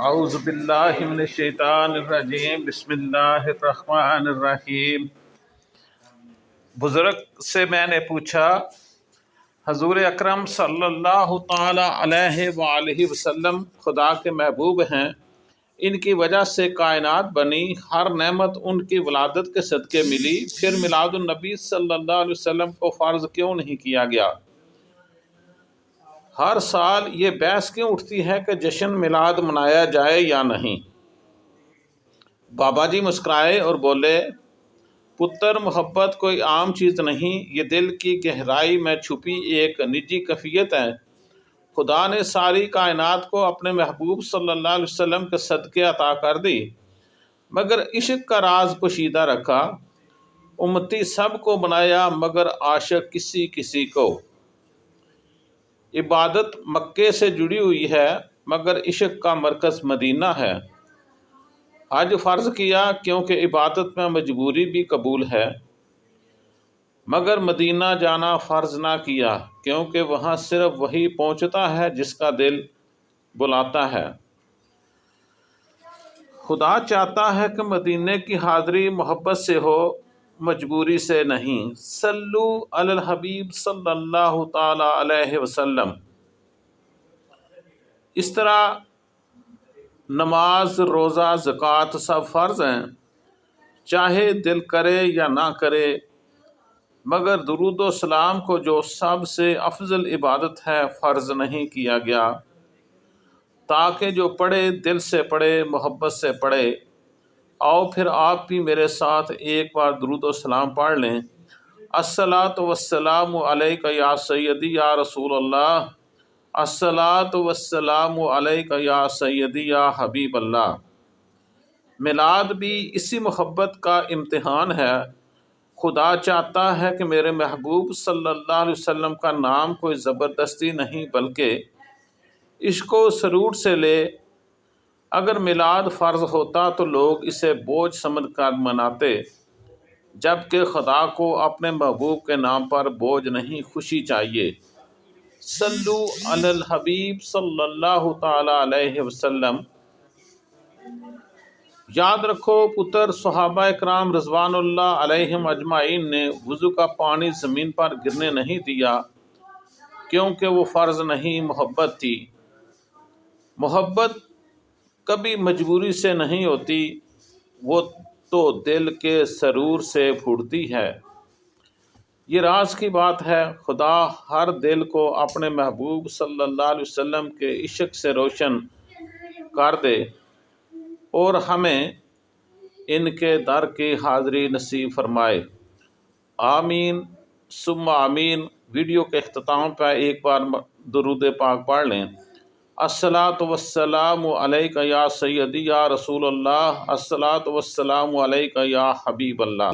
اعوذ باللہ من الشیطان الرجیم، بسم اللہ الرحمن الرحیم۔ بزرگ سے میں نے پوچھا، حضور اکرم صلی اللہ تعالی علیہ وآلہ وسلم خدا کے محبوب ہیں، ان کی وجہ سے کائنات بنی، ہر نعمت ان کی ولادت کے صدقے ملی، پھر میلاد النبی صلی اللہ علیہ وسلم کو فرض کیوں نہیں کیا گیا؟ ہر سال یہ بحث کیوں اٹھتی ہے کہ جشن میلاد منایا جائے یا نہیں؟ بابا جی مسکرائے اور بولے، پتر محبت کوئی عام چیز نہیں، یہ دل کی گہرائی میں چھپی ایک نجی کیفیت ہے۔ خدا نے ساری کائنات کو اپنے محبوب صلی اللہ علیہ وسلم کے صدقے عطا کر دی، مگر عشق کا راز پوشیدہ رکھا۔ امتی سب کو بنایا مگر عاشق کسی کسی کو۔ عبادت مکے سے جڑی ہوئی ہے مگر عشق کا مرکز مدینہ ہے۔ حج فرض کیا کیونکہ عبادت میں مجبوری بھی قبول ہے، مگر مدینہ جانا فرض نہ کیا کیونکہ وہاں صرف وہی پہنچتا ہے جس کا دل بلاتا ہے۔ خدا چاہتا ہے کہ مدینے کی حاضری محبت سے ہو، مجبوری سے نہیں۔ صلو علی الحبیب صلی اللہ تعالی علیہ وسلم۔ اس طرح نماز، روزہ، زکوٰۃ سب فرض ہیں، چاہے دل کرے یا نہ کرے، مگر درود و سلام کو جو سب سے افضل عبادت ہے فرض نہیں کیا گیا، تاکہ جو پڑھے دل سے پڑھے، محبت سے پڑھے۔ آؤ پھر آپ بھی میرے ساتھ ایک بار درود و سلام پڑھ لیں۔ الصلاۃ والسلام علیک یا سیدی یا رسول اللہ، الصلاۃ والسلام علیک یا سیدی یا حبیب اللہ۔ میلاد بھی اسی محبت کا امتحان ہے۔ خدا چاہتا ہے کہ میرے محبوب صلی اللہ علیہ وسلم کا نام کوئی زبردستی نہیں بلکہ عشق و سرور سے لے۔ اگر میلاد فرض ہوتا تو لوگ اسے بوجھ سمجھ کر مناتے، جبکہ خدا کو اپنے محبوب کے نام پر بوجھ نہیں، خوشی چاہیے۔ صلو علی الحبیب صلی اللہ تعالی علیہ وسلم۔ یاد رکھو پتر، صحابہ اکرام رضوان اللہ علیہم اجمعین نے وضو کا پانی زمین پر گرنے نہیں دیا کیونکہ وہ فرض نہیں، محبت تھی۔ محبت کبھی مجبوری سے نہیں ہوتی، وہ تو دل کے سرور سے پھوٹتی ہے۔ یہ راز کی بات ہے، خدا ہر دل کو اپنے محبوب صلی اللہ علیہ وسلم کے عشق سے روشن کر دے اور ہمیں ان کے در کی حاضری نصیب فرمائے۔ آمین ثم آمین۔ ویڈیو کے اختتام پر ایک بار درود پاک پڑھ لیں۔ الصلاۃ والسلام علیک یا سیدی یا رسول اللہ، الصلاۃ والسلام علیک یا حبیب اللہ۔